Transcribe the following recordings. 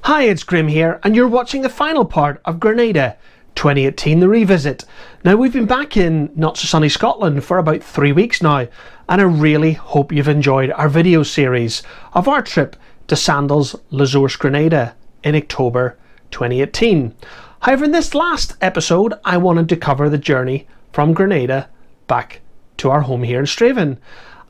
Hi, it's Grim here, and you're watching the final part of Grenada 2018 The Revisit. Now, we've been back in not so sunny Scotland for about 3 weeks now, and I really hope you've enjoyed our video series of our trip to Sandals La Source Grenada in October 2018. However, in this last episode, I wanted to cover the journey from Grenada back to our home here in Straven.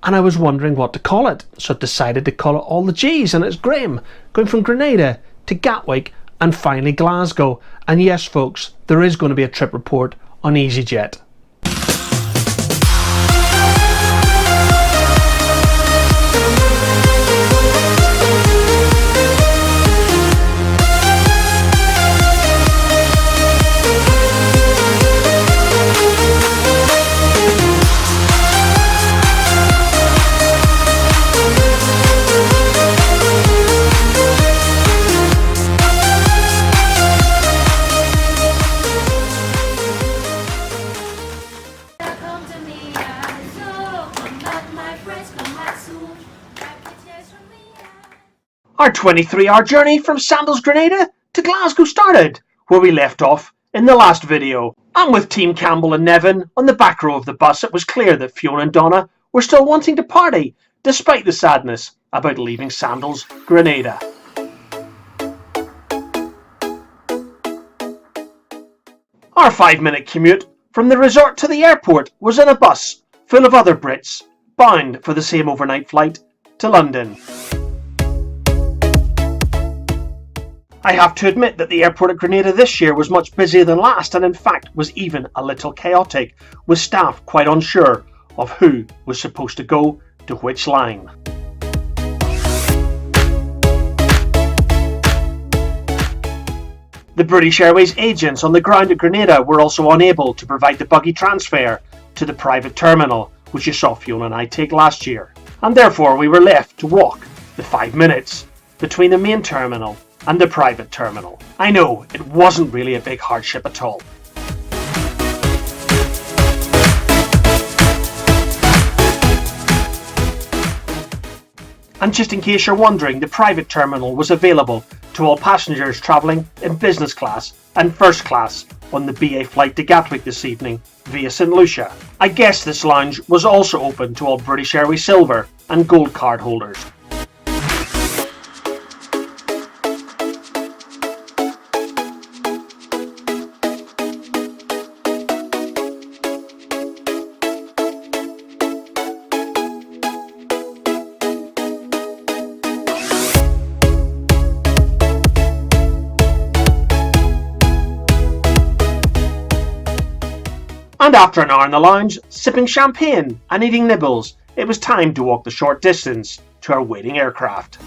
And I was wondering what to call it, so I decided to call it all the G's, and it's Graham, going from Grenada to Gatwick and finally Glasgow. And yes folks, there is going to be a trip report on EastJet. Our 23-hour journey from Sandals Grenada to Glasgow started where we left off in the last video. And with Team Campbell and Liv'n on the back row of the bus, it was clear that Fiona and Donna were still wanting to party, despite the sadness about leaving Sandals Grenada. Our 5-minute commute from the resort to the airport was in a bus full of other Brits, bound for the same overnight flight to London. I have to admit that the airport at Grenada this year was much busier than last, and in fact was even a little chaotic, with staff quite unsure of who was supposed to go to which line. The British Airways agents on the ground at Grenada were also unable to provide the buggy transfer to the private terminal, which you saw Fiona and I take last year, and therefore we were left to walk the 5 minutes between the main terminal and the private terminal. I know, it wasn't really a big hardship at all. And just in case you're wondering, the private terminal was available to all passengers travelling in business class and first class on the BA flight to Gatwick this evening via Saint Lucia. I guess this lounge was also open to all British Airways Silver and Gold card holders. And after an hour in the lounge, sipping champagne and eating nibbles, it was time to walk the short distance to our waiting aircraft.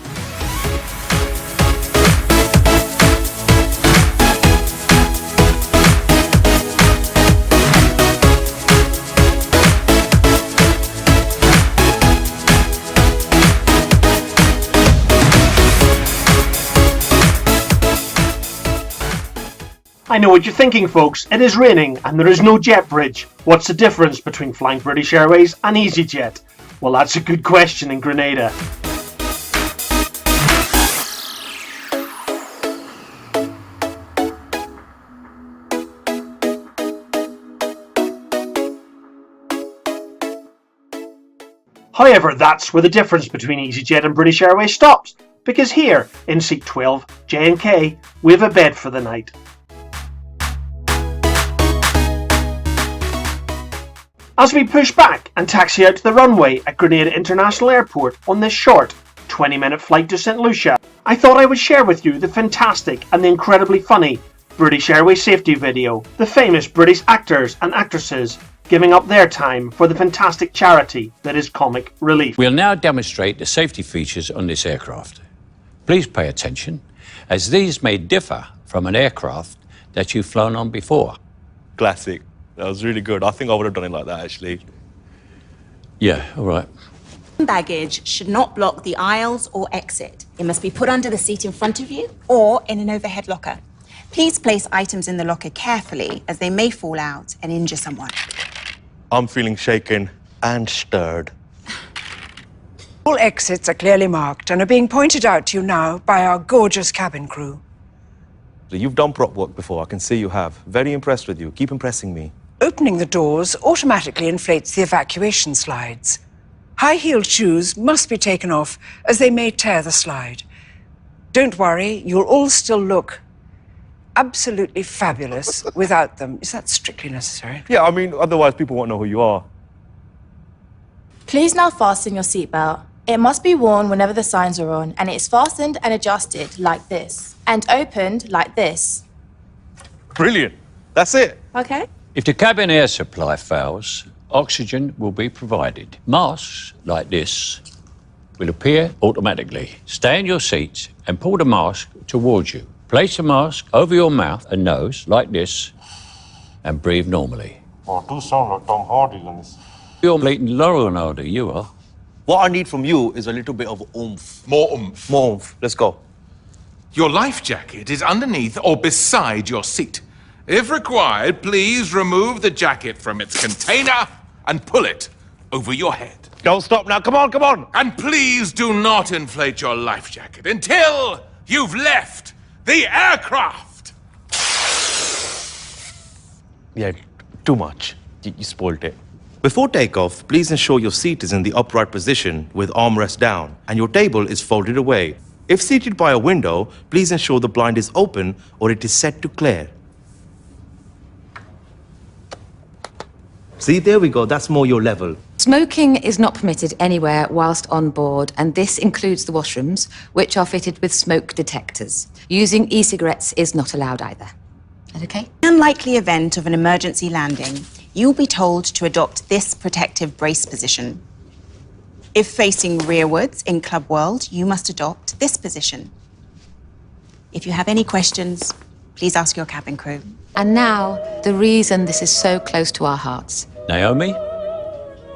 I know what you're thinking folks, it is raining and there is no jet bridge. What's the difference between flying British Airways and EastJet? Well, that's a good question in Grenada. However, that's where the difference between EastJet and British Airways stops, because here in seat 12 J&K we have a bed for the night. As we push back and taxi out to the runway at Grenada International Airport on this short 20-minute flight to Saint Lucia, I thought I would share with you the fantastic and the incredibly funny British Airways safety video, the famous British actors and actresses giving up their time for the fantastic charity that is comic relief. We'll now demonstrate the safety features on this aircraft. Please pay attention, as these may differ from an aircraft that you've flown on before. Classic. That was really good. I think I would have done it like that, actually. Yeah, all right. Baggage should not block the aisles or exit. It must be put under the seat in front of you or in an overhead locker. Please place items in the locker carefully, as they may fall out and injure someone. I'm feeling shaken and stirred. All exits are clearly marked and are being pointed out to you now by our gorgeous cabin crew. You've done prop work before, I can see you have. Very impressed with you. Keep impressing me. Opening the doors automatically inflates the evacuation slides. High-heeled shoes must be taken off as they may tear the slide. Don't worry, you'll all still look absolutely fabulous without them. Is that strictly necessary? Yeah, I mean, otherwise people won't know who you are. Please now fasten your seatbelt. It must be worn whenever the signs are on, and it is fastened and adjusted like this, and opened like this. Brilliant. That's it. Okay? If the cabin air supply fails, oxygen will be provided. Masks like this will appear automatically. Stay in your seats and pull the mask towards you. Place the mask over your mouth and nose like this and breathe normally. Oh, I do sound like Tom Hardy in this. You're bleeding Leonardo, you are. What I need from you is a little bit of oomph. More oomph. More oomph. Let's go. Your life jacket is underneath or beside your seat. If required, please remove the jacket from its container and pull it over your head. Don't stop now. Come on, come on. And please do not inflate your life jacket until you've left the aircraft. Yeah, too much. You spoiled it. Before takeoff, please ensure your seat is in the upright position with armrest down and your table is folded away. If seated by a window, please ensure the blind is open or it is set to clear. See, there we go. That's more your level. Smoking is not permitted anywhere whilst on board, and this includes the washrooms, which are fitted with smoke detectors. Using e-cigarettes is not allowed either. Is that okay? In the unlikely event of an emergency landing, you'll be told to adopt this protective brace position. If facing rearwards in Club World, you must adopt this position. If you have any questions, please ask your cabin crew. And now, the reason this is so close to our hearts. Naomi,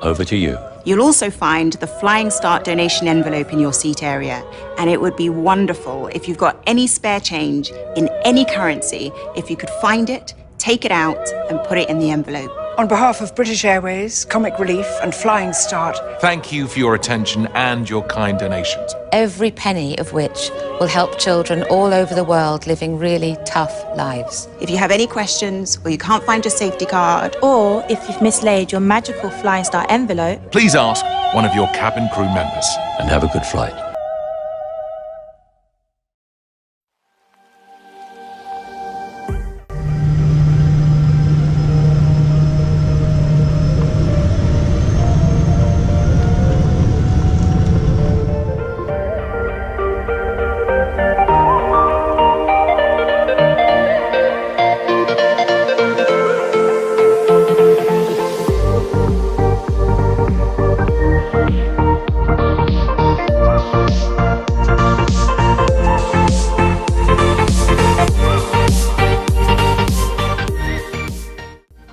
over to you. You'll also find the Flying Start donation envelope in your seat area, and it would be wonderful if you've got any spare change in any currency, if you could find it, take it out, and put it in the envelope. On behalf of British Airways, Comic Relief and Flying Start, Thank you for your attention and your kind donations. Every penny of which will help children all over the world living really tough lives. If you have any questions or you can't find your safety card, Or if you've mislaid your magical Flying Star envelope, Please ask one of your cabin crew members. And have a good flight.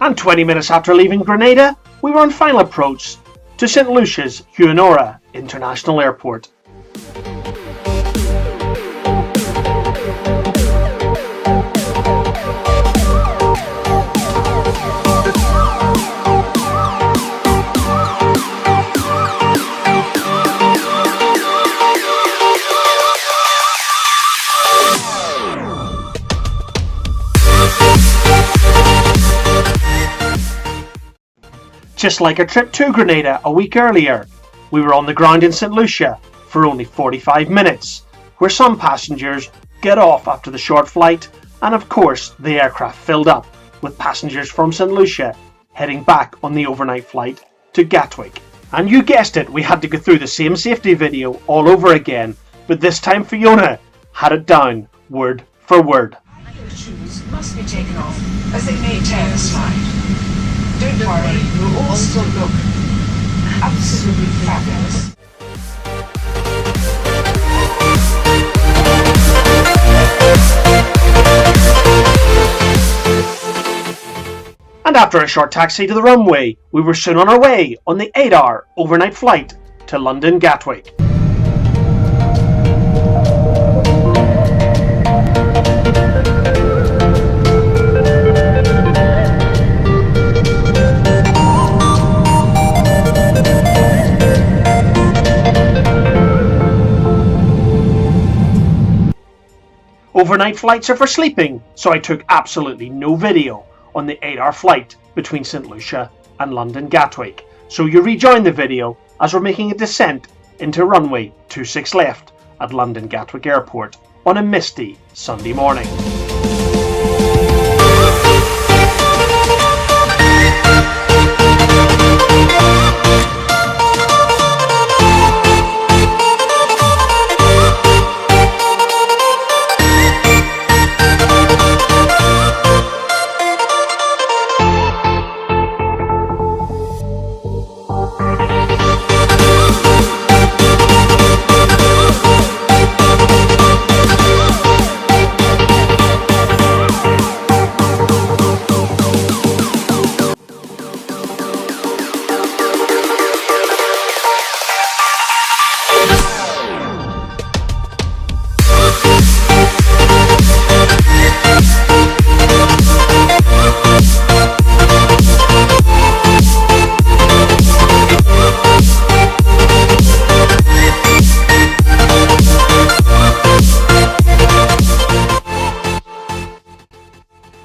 And 20 minutes after leaving Grenada, we were on final approach to Saint Lucia's Huonora International Airport. Just like our trip to Grenada a week earlier, we were on the ground in Saint Lucia for only 45 minutes, where some passengers get off after the short flight, and of course the aircraft filled up with passengers from Saint Lucia heading back on the overnight flight to Gatwick. And you guessed it, we had to go through the same safety video all over again, but this time Fiona had it down word for word. shoes must be taken off as they may tear the slide. Don't worry, you'll all still look absolutely fabulous. And after a short taxi to the runway, we were soon on our way on the 8-hour overnight flight to London Gatwick. Overnight flights are for sleeping, so I took absolutely no video on the 8-hour flight between Saint Lucia and London Gatwick. So you rejoin the video as we're making a descent into runway 26 left at London Gatwick Airport on a misty Sunday morning.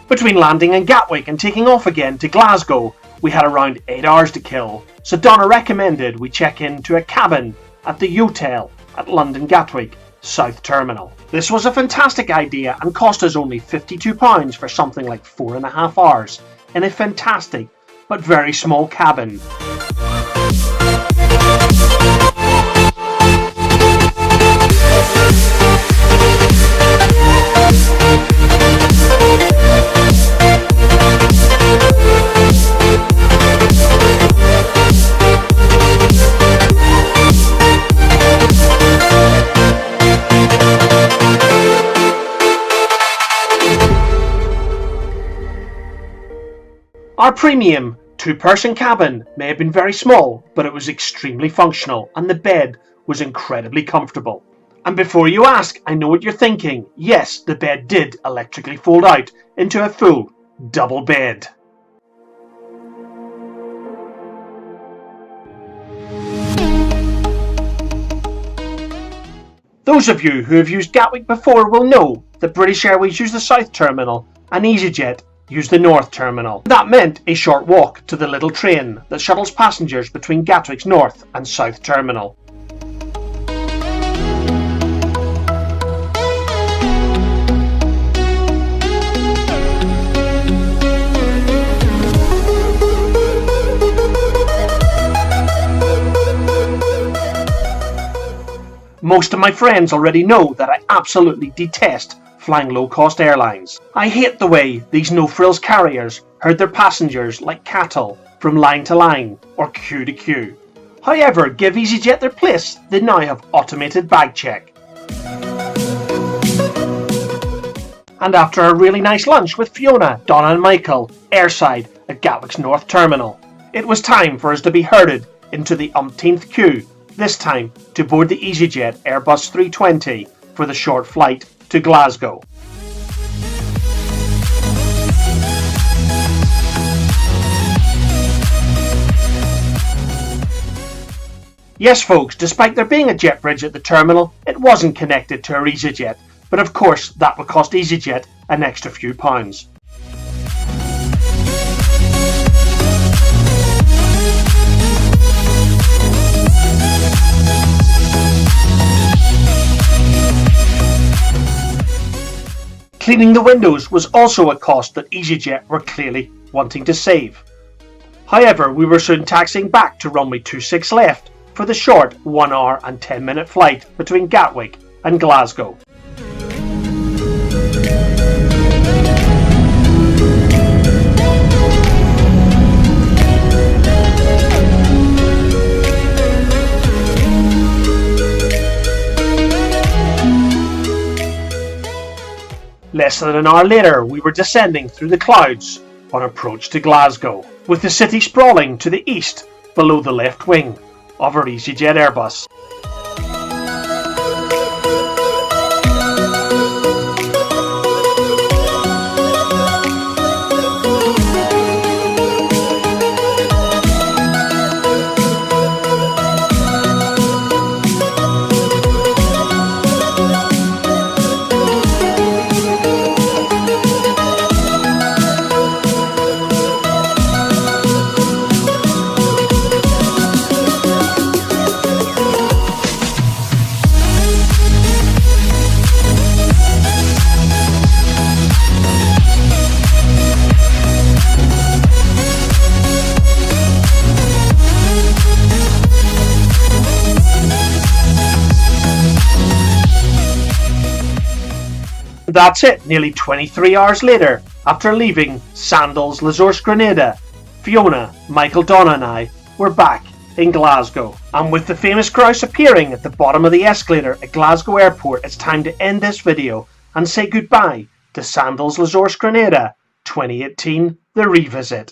Between landing in Gatwick and taking off again to Glasgow, we had around 8 hours to kill, so Donna recommended we check into a cabin at the Yotel at London Gatwick South Terminal. This was a fantastic idea and cost us only £52 for something like 4.5 hours in a fantastic but very small cabin. Our premium 2-person cabin may have been very small, but it was extremely functional and the bed was incredibly comfortable. And before you ask, I know what you're thinking. Yes, the bed did electrically fold out into a full double bed. Those of you who have used Gatwick before will know that British Airways use the South Terminal and EastJet use the North Terminal. That meant a short walk to the little train that shuttles passengers between Gatwick's North and South Terminal. Most of my friends already know that I absolutely detest flying low-cost airlines. I hate the way these no-frills carriers herd their passengers like cattle from line to line or queue to queue. However, give EastJet their place, they now have automated bag check. And after a really nice lunch with Fiona, Donna and Michael, airside at Gatwick's North Terminal, it was time for us to be herded into the umpteenth queue, this time to board the EastJet Airbus 320 for the short flight to Glasgow. Yes folks, despite there being a jet bridge at the terminal, it wasn't connected to our EastJet, but of course that would cost EastJet an extra few pounds. Cleaning the windows was also a cost that EastJet were clearly wanting to save. However, we were soon taxiing back to runway 26 left for the short 1 hour and 10-minute flight between Gatwick and Glasgow. Less than an hour later, we were descending through the clouds on approach to Glasgow, with the city sprawling to the east below the left wing of our EastJet Airbus. that's it, nearly 23 hours later, after leaving Sandals La Source Grenada, Fiona, Michael, Donna and I were back in Glasgow. And with the famous grouse appearing at the bottom of the escalator at Glasgow Airport, it's time to end this video and say goodbye to Sandals La Source Grenada 2018 The Revisit.